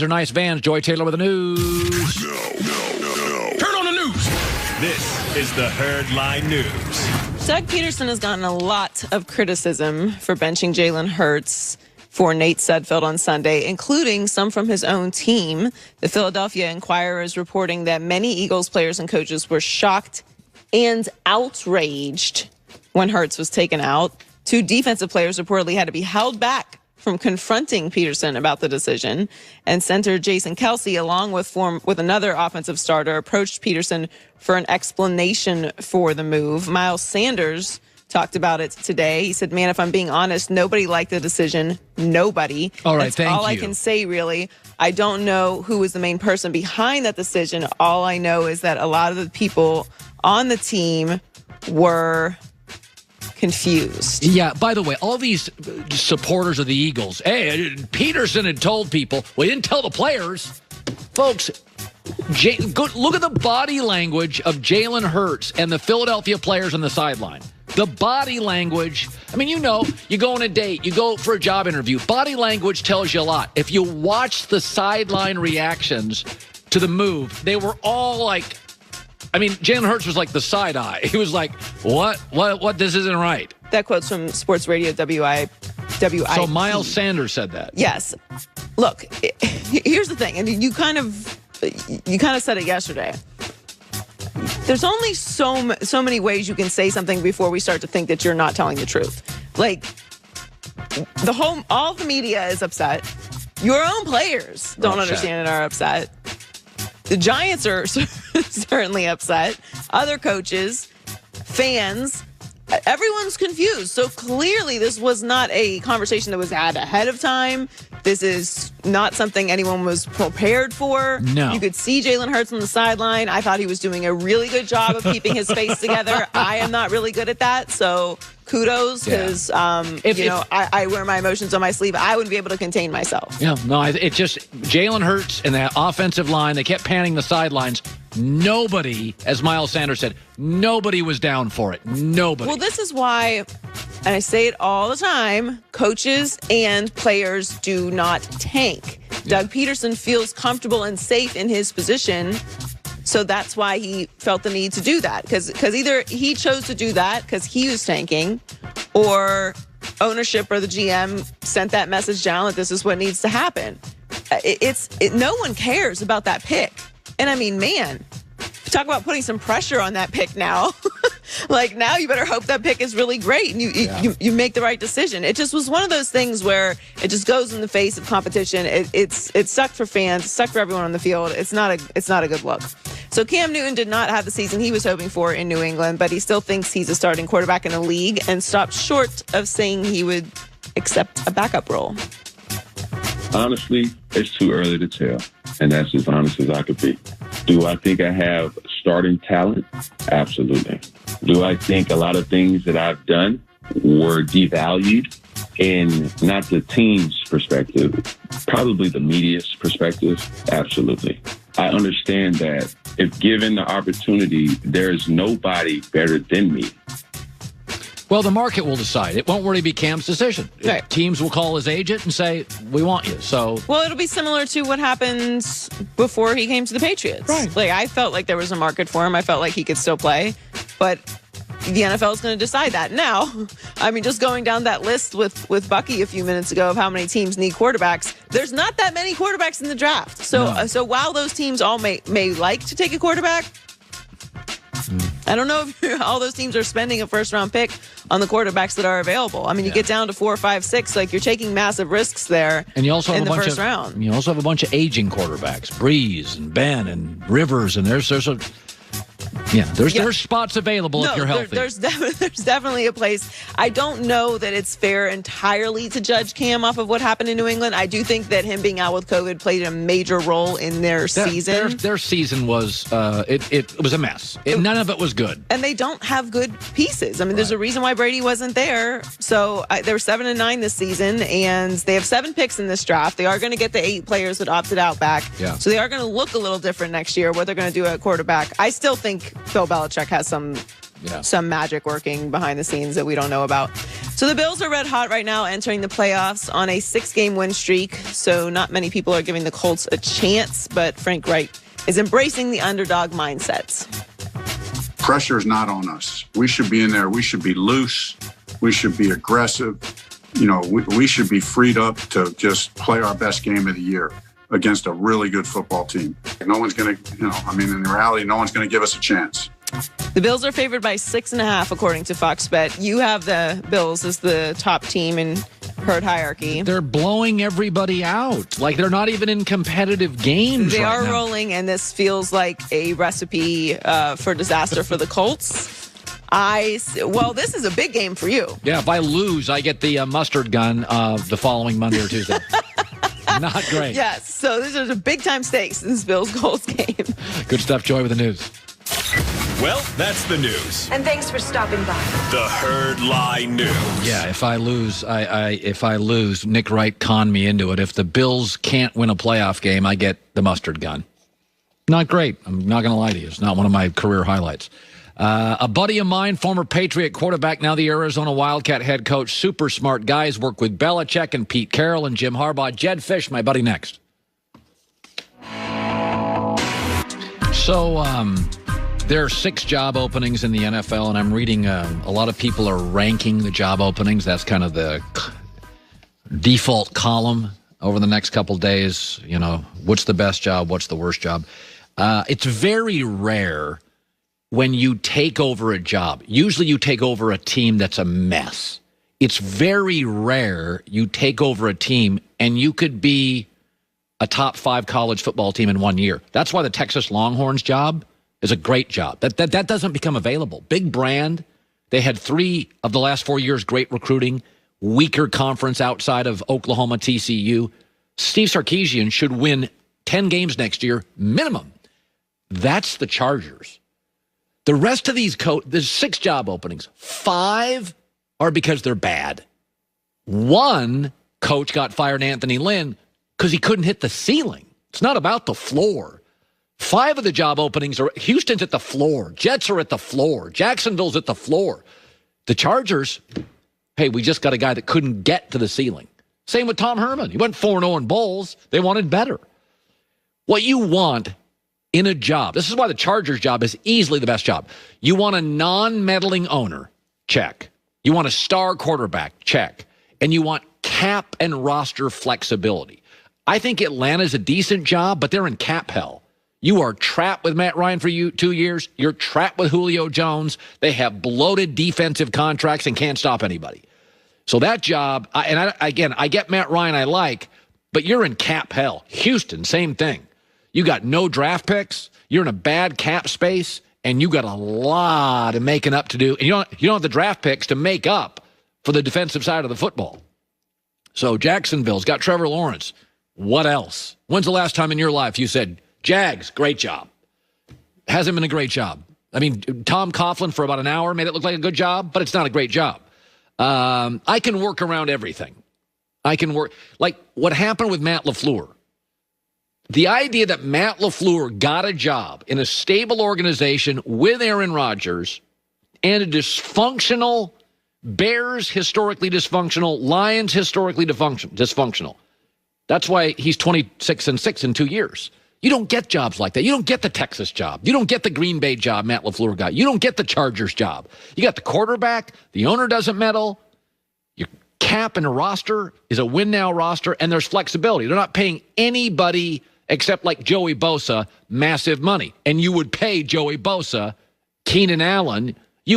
They're nice vans. Joy Taylor with the news. Turn on the news. This is the Herdline News. Doug Pederson has gotten a lot of criticism for benching Jalen Hurts for Nate Sudfeld on Sunday, including some from his own team. The Philadelphia Inquirer is reporting that many Eagles players and coaches were shocked and outraged when Hurts was taken out. 2 defensive players reportedly had to be held back from confronting Pederson about the decision. And center Jason Kelce, along with another offensive starter, approached Pederson for an explanation for the move. Miles Sanders talked about it today. He said, man, if I'm being honest, nobody liked the decision. Nobody. All right, That's thank all you. I can say, really. I don't know who was the main person behind that decision. All I know is that a lot of the people on the team were confused. Yeah, by the way, all these supporters of the Eagles, hey, Pederson had told people, well, he didn't tell the players. Folks, look at the body language of Jalen Hurts and the Philadelphia players on the sideline. The body language, I mean, you go on a date, you go for a job interview. Body language tells you a lot. If you watch the sideline reactions to the move, they were all like, I mean, Jalen Hurts was like the side eye. He was like, what, this isn't right. That quote's from Sports Radio WIP. So Miles Sanders said that. Yes. Look, here's the thing, and you kind of said it yesterday. There's only so many ways you can say something before we start to think that you're not telling the truth. Like, all the media is upset. Your own players don't understand and are upset. The Giants are certainly upset. Other coaches, fans, everyone's confused. So clearly this was not a conversation that was had ahead of time. This is not something anyone was prepared for. No. You could see Jalen Hurts on the sideline. I thought he was doing a really good job of keeping his face together. I am not really good at that. So kudos, because I wear my emotions on my sleeve. I wouldn't be able to contain myself. Yeah, no, it just Jalen Hurts and that offensive line. They kept panning the sidelines. Nobody, as Miles Sanders said, nobody was down for it. Nobody. Well, this is why, and I say it all the time, coaches and players do not tank. Yeah. Doug Pederson feels comfortable and safe in his position. So that's why he felt the need to do that, because either he chose to do that because he was tanking, or ownership or the GM sent that message down that this is what needs to happen. No one cares about that pick. And I mean, man, talk about putting some pressure on that pick now. Like, now you better hope that pick is really great and you make the right decision. It just was one of those things where it just goes in the face of competition. It sucked for fans, it sucked for everyone on the field. It's not a good look. So Cam Newton did not have the season he was hoping for in New England, but he still thinks he's a starting quarterback in the league and stopped short of saying he would accept a backup role. Honestly, it's too early to tell, and that's as honest as I could be. Do I think I have starting talent? Absolutely. Do I think a lot of things that I've done were devalued in not the team's perspective, probably the media's perspective? Absolutely. I understand that if given the opportunity, there is nobody better than me. Well, the market will decide. It won't really be Cam's decision. Right. Teams will call his agent and say, we want you. So, well, it'll be similar to what happened before he came to the Patriots. Right. Like, I felt like there was a market for him. I felt like he could still play. But the NFL is going to decide that. Now, I mean, just going down that list with Bucky a few minutes ago of how many teams need quarterbacks, there's not that many quarterbacks in the draft. So, so while those teams all may like to take a quarterback, I don't know if all those teams are spending a first-round pick on the quarterbacks that are available. I mean, you get down to 4, 5, 6, like you're taking massive risks there. And you also have in the first round. You also have a bunch of aging quarterbacks, Breeze and Ben and Rivers, and there's spots available if you're healthy. There's definitely a place. I don't know that it's fair entirely to judge Cam off of what happened in New England. I do think that him being out with COVID played a major role in their season. Their season was it was a mess. None of it was good. And they don't have good pieces. I mean, there's a reason why Brady wasn't there. So they were 7-9 this season, and they have 7 picks in this draft. They are going to get the 8 players that opted out back. Yeah. So they are going to look a little different next year. What they're going to do at quarterback, I still think Bill Belichick has some magic working behind the scenes that we don't know about. So the Bills are red hot right now, entering the playoffs on a 6-game win streak. So not many people are giving the Colts a chance, but Frank Reich is embracing the underdog mindsets. Pressure is not on us. We should be in there. We should be loose. We should be aggressive. We should be freed up to just play our best game of the year against a really good football team. No one's going to, in reality, no one's going to give us a chance. The Bills are favored by 6.5, according to Fox Bet. You have the Bills as the top team in herd hierarchy. They're blowing everybody out. Like, they're not even in competitive games They right are now. rolling, and this feels like a recipe for disaster for the Colts. This is a big game for you. Yeah, if I lose, I get the mustard gun the following Monday or Tuesday. Not great. Yes, so this is a big-time stakes in this Bills-Colts game. Good stuff, Joy, with the news. Well, that's the news. And thanks for stopping by. The Herd Lie News. Yeah, if I lose, Nick Wright conned me into it. If the Bills can't win a playoff game, I get the mustard gun. Not great. I'm not going to lie to you. It's not one of my career highlights. A buddy of mine, former Patriot quarterback, now the Arizona Wildcat head coach, super smart guys, work with Belichick and Pete Carroll and Jim Harbaugh. Jed Fish, my buddy, next. So, there are 6 job openings in the NFL, and I'm reading a lot of people are ranking the job openings. That's kind of the default column over the next couple days. What's the best job? What's the worst job? It's very rare when you take over a job. Usually you take over a team that's a mess. It's very rare you take over a team and you could be a top 5 college football team in 1 year. That's why the Texas Longhorns job is a great job. That doesn't become available. Big brand. They had 3 of the last 4 years great recruiting, weaker conference outside of Oklahoma, TCU. Steve Sarkisian should win 10 games next year, minimum. That's the Chargers. The rest of these there's 6 job openings. 5 are because they're bad. 1 coach got fired, Anthony Lynn, because he couldn't hit the ceiling. It's not about the floor. 5 of the job openings are Houston's at the floor. Jets are at the floor. Jacksonville's at the floor. The Chargers, hey, we just got a guy that couldn't get to the ceiling. Same with Tom Herman. He went 4-0 in bowls. They wanted better. What you want in a job, this is why the Chargers job is easily the best job. You want a non-meddling owner, check. You want a star quarterback, check. And you want cap and roster flexibility. I think Atlanta's a decent job, but they're in cap hell. You are trapped with Matt Ryan for 2 years. You're trapped with Julio Jones. They have bloated defensive contracts and can't stop anybody. So that job, I get Matt Ryan I like, but you're in cap hell. Houston, same thing. You got no draft picks. You're in a bad cap space, and you got a lot of making up to do. And you don't have the draft picks to make up for the defensive side of the football. So Jacksonville's got Trevor Lawrence. What else? When's the last time in your life you said, Jags, great job? Hasn't been a great job. I mean, Tom Coughlin for about an hour made it look like a good job, but it's not a great job. I can work around everything. I can work. Like what happened with Matt LaFleur. The idea that Matt LaFleur got a job in a stable organization with Aaron Rodgers and a dysfunctional Bears, historically dysfunctional, Lions, historically dysfunctional. That's why he's 26-6 in 2 years. You don't get jobs like that. You don't get the Texas job. You don't get the Green Bay job Matt LaFleur got. You don't get the Chargers job. You got the quarterback. The owner doesn't meddle. Your cap and a roster is a win-now roster, and there's flexibility. They're not paying anybody except like Joey Bosa massive money. And you would pay Joey Bosa, Keenan Allen,